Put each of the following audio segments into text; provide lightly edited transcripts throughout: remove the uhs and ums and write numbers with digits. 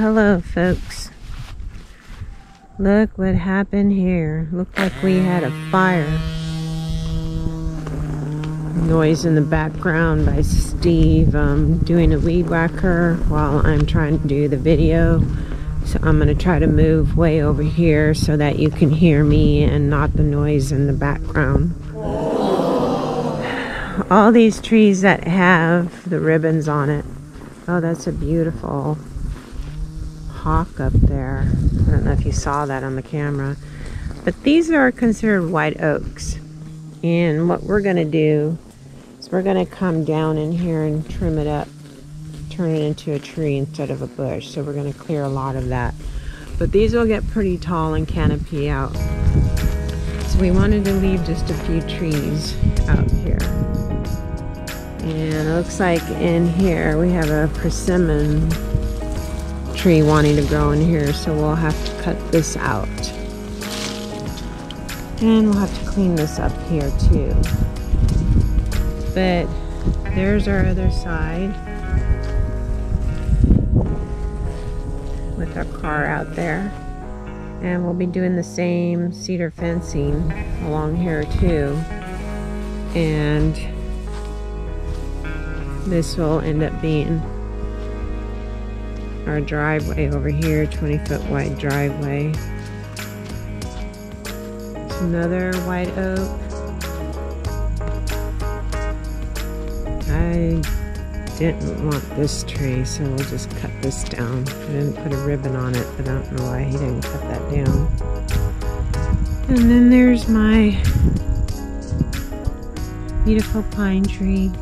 hello folks. Look what happened here. Looked like we had a fire. Noise in the background by Steve doing a weed whacker while I'm trying to do the video. So I'm going to try to move way over here so that you can hear me and not the noise in the background. All these trees that have the ribbons on it. Oh, that's a beautiful hawk up there. I don't know if you saw that on the camera. But these are considered white oaks. And what we're going to do is we're going to come down in here and trim it up. Turn it into a tree instead of a bush. So we're going to clear a lot of that. But these will get pretty tall and canopy out. So we wanted to leave just a few trees out here. And it looks like in here we have a persimmon tree wanting to grow in here, so we'll have to cut this out. And we'll have to clean this up here too. But there's our other side with our car out there. And we'll be doing the same cedar fencing along here too. And this will end up being our driveway over here, 20-foot wide driveway. It's another white oak. I didn't want this tree, so we'll just cut this down. I didn't put a ribbon on it, but I don't know why he didn't cut that down. And then there's my beautiful pine tree.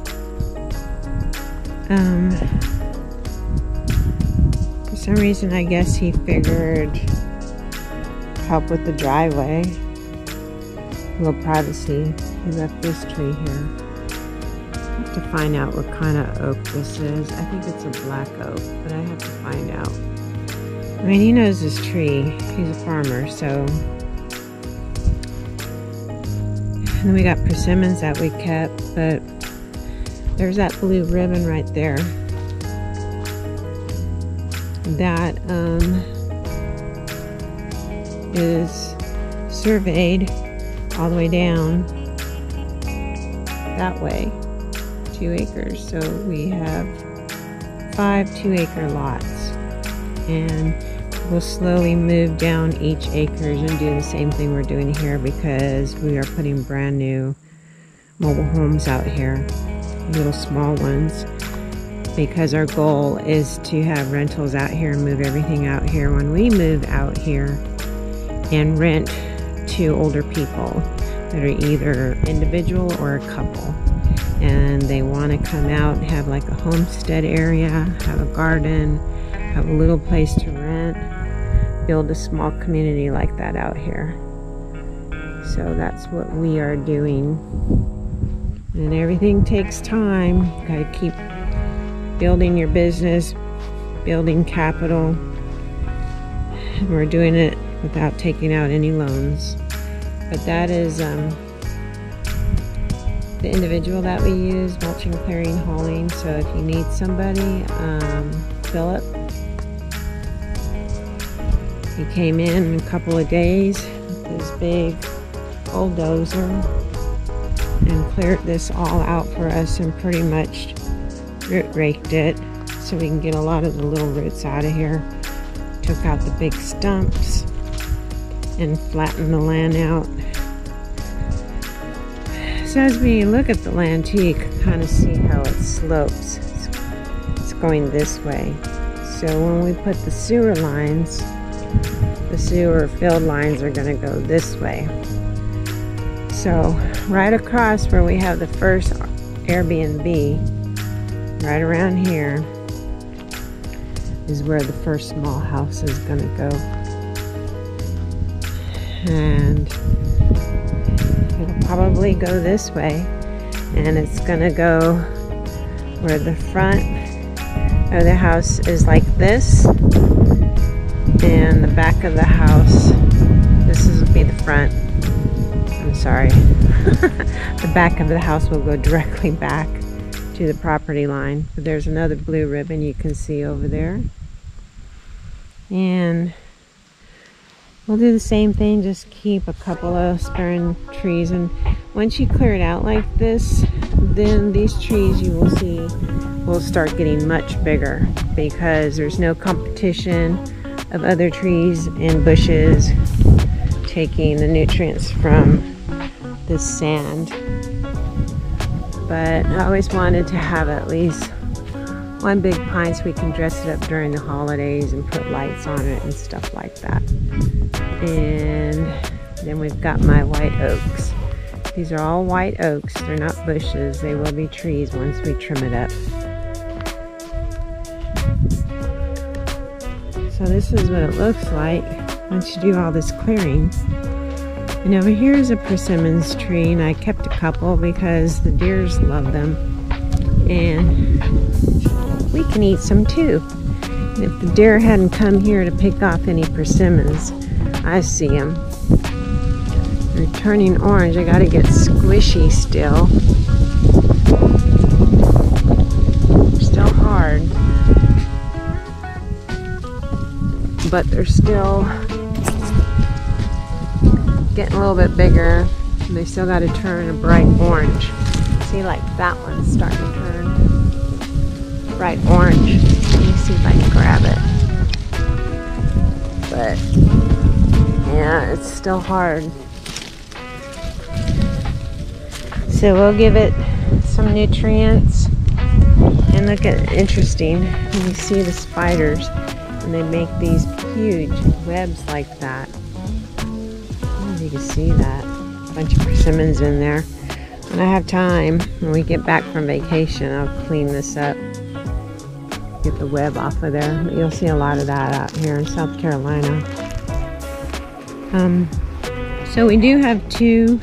For some reason, I guess he figured help with the driveway. A little privacy. He left this tree here. I have to find out what kind of oak this is. I think it's a black oak, but I have to find out. I mean, he knows his tree. He's a farmer, so. And then we got persimmons that we kept, but there's that blue ribbon right there. That is surveyed all the way down that way, 2 acres. So we have 5 2-acre lots, and we'll slowly move down each acres and do the same thing we're doing here, because we are putting brand new mobile homes out here, little small ones, because our goal is to have rentals out here and move everything out here when we move out here, and rent to older people that are either individual or a couple, and they want to come out and have like a homestead area, have a garden, have a little place to rent, build a small community like that out here. So that's what we are doing. And everything takes time. Gotta keep building your business, building capital. And we're doing it without taking out any loans. But that is the individual that we use, mulching, clearing, hauling. So if you need somebody, Philip, he came in a couple of days with his big bulldozer and cleared this all out for us and pretty much root raked it so we can get a lot of the little roots out of here. Took out the big stumps and flattened the land out. So as we look at the land too, you can kind of see how it slopes. It's going this way. So when we put the sewer lines, the sewer field lines are going to go this way. So right across where we have the first Airbnb, right around here, is where the first small house is going to go. And it'll probably go this way. And it's going to go where the front of the house is like this. And the back of the house, this will be the front. I'm sorry. The back of the house will go directly back to the property line. But there's another blue ribbon you can see over there. And we'll do the same thing, just keep a couple of sparing trees. And once you clear it out like this, then these trees you will see will start getting much bigger because there's no competition of other trees and bushes taking the nutrients from this sand. But I always wanted to have at least one big pine so we can dress it up during the holidays and put lights on it and stuff like that. And then we've got my white oaks. These are all white oaks. They're not bushes. They will be trees once we trim it up. So this is what it looks like once you do all this clearing. And over here is a persimmons tree, and I kept a couple because the deers love them. And we can eat some too. And if the deer hadn't come here to pick off any persimmons, I see them. They're turning orange. I gotta get squishy still. They're still hard. But they're still getting a little bit bigger. And they still gotta turn a bright orange. See, like that one's starting to turn bright orange. Let me see if I can grab it. But yeah, it's still hard. So we'll give it some nutrients. And look at, interesting, you see the spiders and they make these huge webs like that. I don't know if you can see that. A bunch of persimmons in there. When I have time, when we get back from vacation, I'll clean this up. Get the web off of there. But you'll see a lot of that out here in South Carolina. So we do have two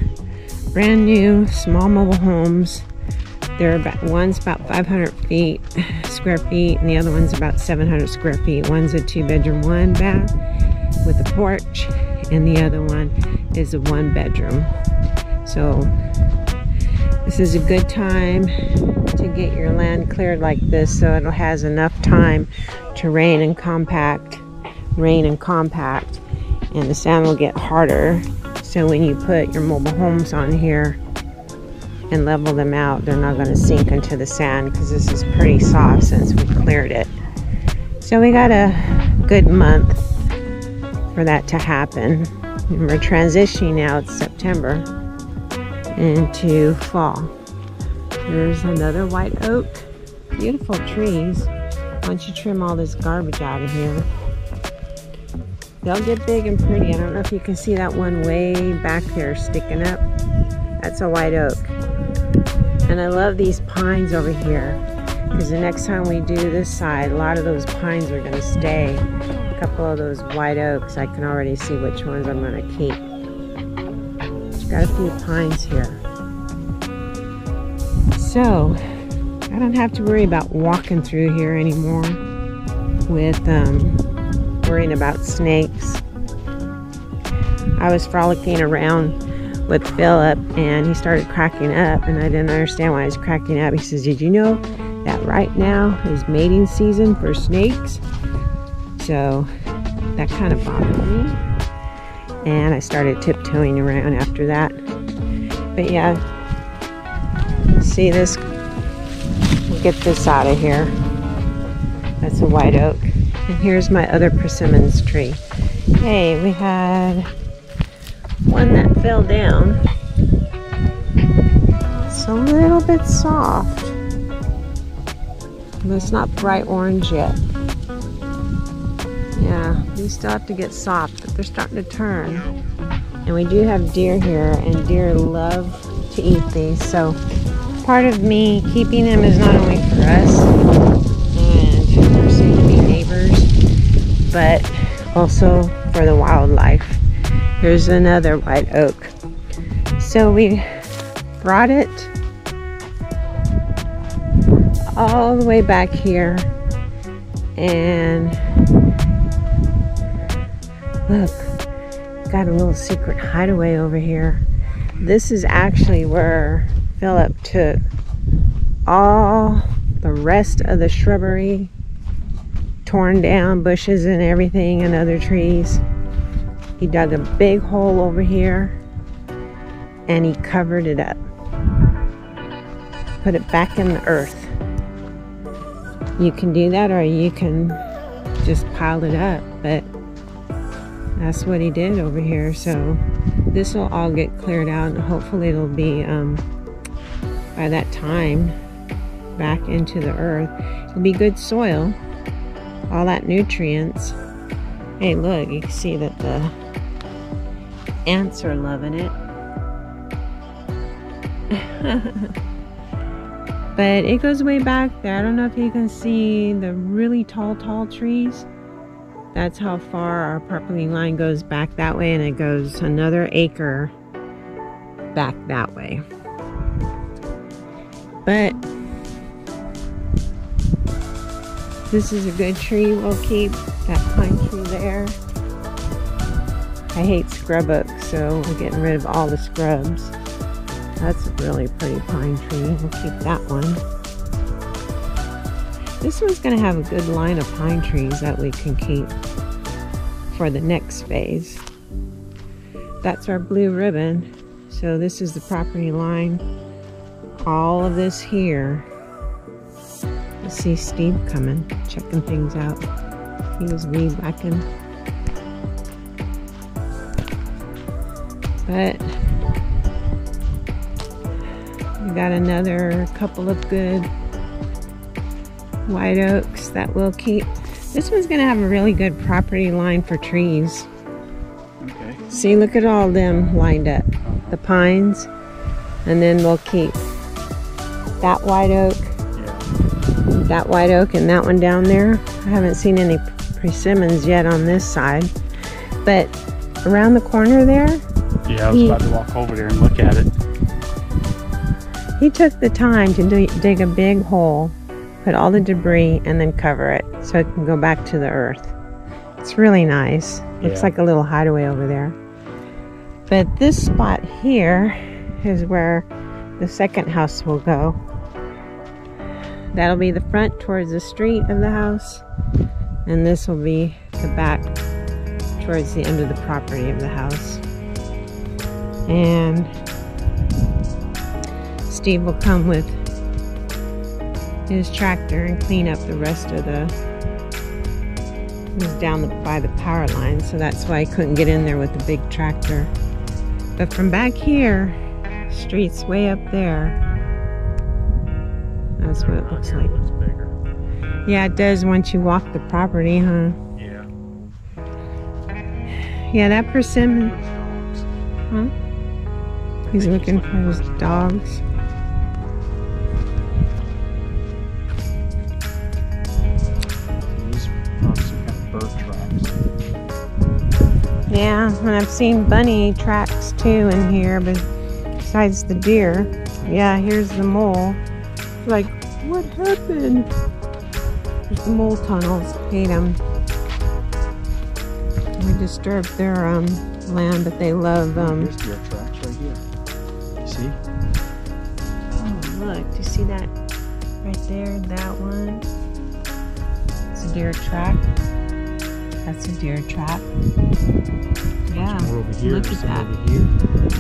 brand new small mobile homes. They're about, one's about 500 square feet, and the other one's about 700 square feet. One's a 2-bedroom, 1 bath with a porch, and the other one is a 1-bedroom. So this is a good time to get your land cleared like this, so it has enough time to rain and compact, and the sand will get harder. So when you put your mobile homes on here and level them out, they're not going to sink into the sand because this is pretty soft since we cleared it. So we got a good month for that to happen. And we're transitioning now, it's September, into fall. There's another white oak. Beautiful trees. Once you trim all this garbage out of here, they'll get big and pretty. I don't know if you can see that one way back there sticking up. That's a white oak. And I love these pines over here because the next time we do this side, a lot of those pines are going to stay. A couple of those white oaks, I can already see which ones I'm going to keep. Got a few pines here. So I don't have to worry about walking through here anymore with worrying about snakes. I was frolicking around with Philip and he started cracking up, and I didn't understand why he was cracking up. He says, "Did you know that right now is mating season for snakes?" So that kind of bothered me, and I started tiptoeing around after that. But yeah, see this, we'll get this out of here. That's a white oak. And here's my other persimmons tree. Hey, we had one that fell down. It's a little bit soft, but it's not bright orange yet. Yeah, these still have to get soft, but they're starting to turn. And we do have deer here, and deer love to eat these. So part of me keeping them is not only for us and our soon-to-be neighbors, but also for the wildlife. Here's another white oak. So we brought it all the way back here, and look, got a little secret hideaway over here. This is actually where Philip took all the rest of the shrubbery, torn down bushes and everything and other trees. He dug a big hole over here and he covered it up. Put it back in the earth. You can do that, or you can just pile it up, but that's what he did over here. So this will all get cleared out, and hopefully it'll be by that time back into the earth. It'll be good soil, all that nutrients. Hey, look, you can see that the ants are loving it. But it goes way back there. I don't know if you can see the really tall trees. That's how far our property line goes back that way, and it goes another acre back that way. But this is a good tree. We'll keep that pine tree there. I hate scrub oak, so we're getting rid of all the scrubs. That's a really pretty pine tree. We'll keep that one. This one's going to have a good line of pine trees that we can keep for the next phase. That's our blue ribbon. So this is the property line. All of this here. I see Steve coming, checking things out. He was weed whacking. But we got another couple of good white oaks that we'll keep. This one's gonna have a really good property line for trees. Okay. See, look at all them lined up. The pines, and then we'll keep that white oak, that white oak, and that one down there. I haven't seen any persimmons yet on this side, but around the corner there. Yeah, I was about to walk over there and look at it. He took the time to dig a big hole, put all the debris, and then cover it so it can go back to the earth. It's really nice. Looks like a little hideaway over there. But this spot here is where the second house will go. That'll be the front towards the street of the house, and this will be the back towards the end of the property of the house. And Steve will come with his tractor and clean up the rest of the, it was down by the power line, so that's why I couldn't get in there with the big tractor. But from back here, street's way up there. That's what it looks like. Looks bigger. Yeah, it does once you walk the property, huh? Yeah. Yeah, that persimmon. Huh? He's looking for his dogs. These are some kind of bird tracks. Yeah, and I've seen bunny tracks too in here, but besides the deer. Yeah, here's the mole. Like, what happened? There's the mole tunnels. Hate them. We disturbed their land, but they love There's deer tracks right here. You see? Oh, look, do you see that right there? That one. It's a deer track. That's a deer trap. Yeah, Over here. look at that. Over here.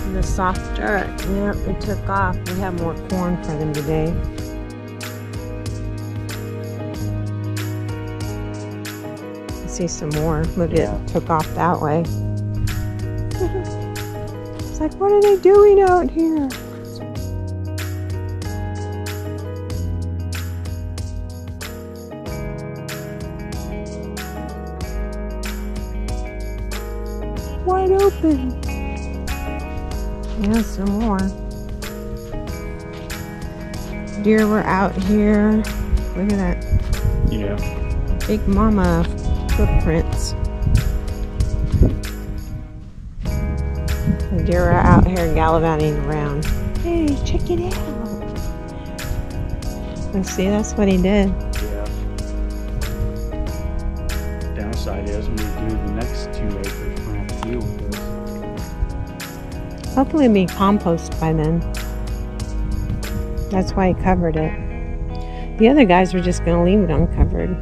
In the soft dirt. Yep, it took off. We have more corn for them today. I see some more. Look, it took off that way. It's like, what are they doing out here? Wide open. Yeah, some more. Deer were out here. Look at that. Yeah. Big mama footprints. The deer are out here gallivanting around. Hey, check it out. And see, that's what he did. Yeah. Downside is when we do the next 2 acres, we're gonna have to deal with this. Hopefully it'll be compost by then. That's why he covered it. The other guys were just going to leave it uncovered.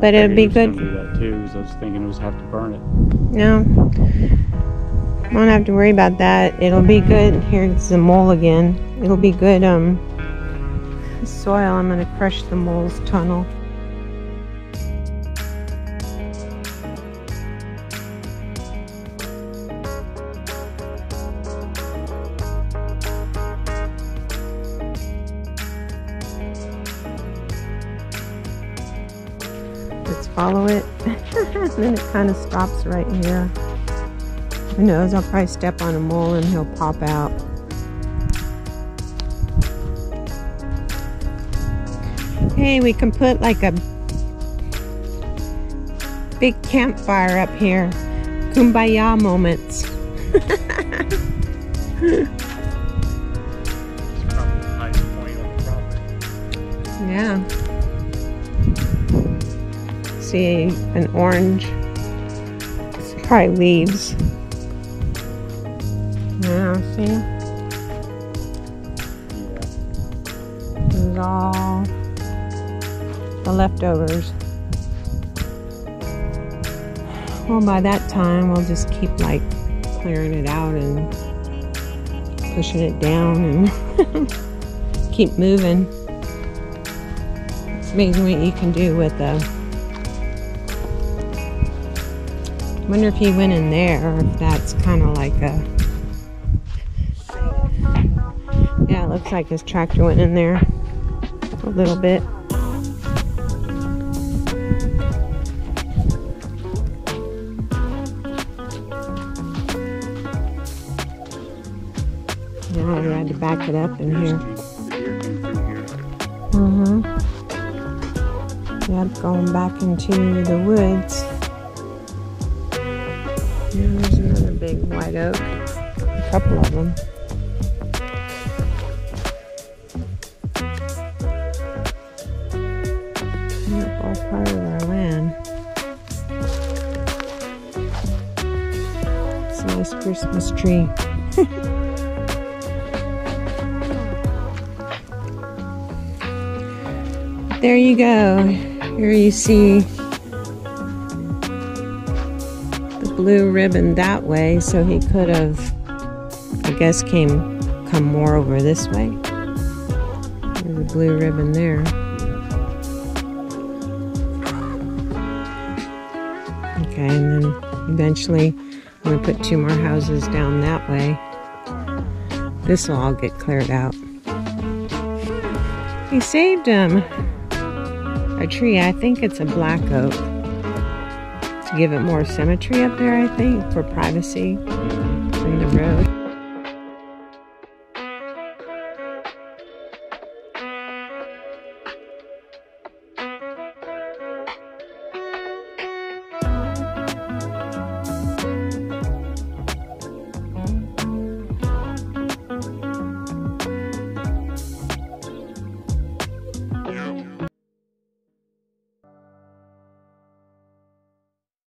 but it'll be good. I do that too, because I was thinking it was have to burn it. No, won't have to worry about that. It'll be good. Here's the mole again. It'll be good. Soil. I'm gonna crush the mole's tunnel. Let's follow it. And then it kind of stops right here. Who knows, I'll probably step on a mole and he'll pop out. Hey, we can put like a big campfire up here. Kumbaya moments. It's probably the highest point on the property. Yeah. See an orange. It's probably leaves. Yeah, see? Yeah. This is all the leftovers. Well, by that time, we'll just keep like clearing it out and pushing it down and keep moving. It's amazing what you can do with a. I wonder if he went in there, or if that's kind of like a. Yeah, it looks like his tractor went in there a little bit. Now I had to back it up in here. Yep, going back into the woods. There's another big white oak. A couple of them. Yep, all part of our land. It's a nice Christmas tree. There you go. Here you see the blue ribbon that way, so he could have, I guess, come more over this way. There's a blue ribbon there. Okay, and then eventually I'm going to put 2 more houses down that way. This will all get cleared out. He saved him. A tree, I think it's a black oak, to give it more symmetry up there, I think, for privacy from the road.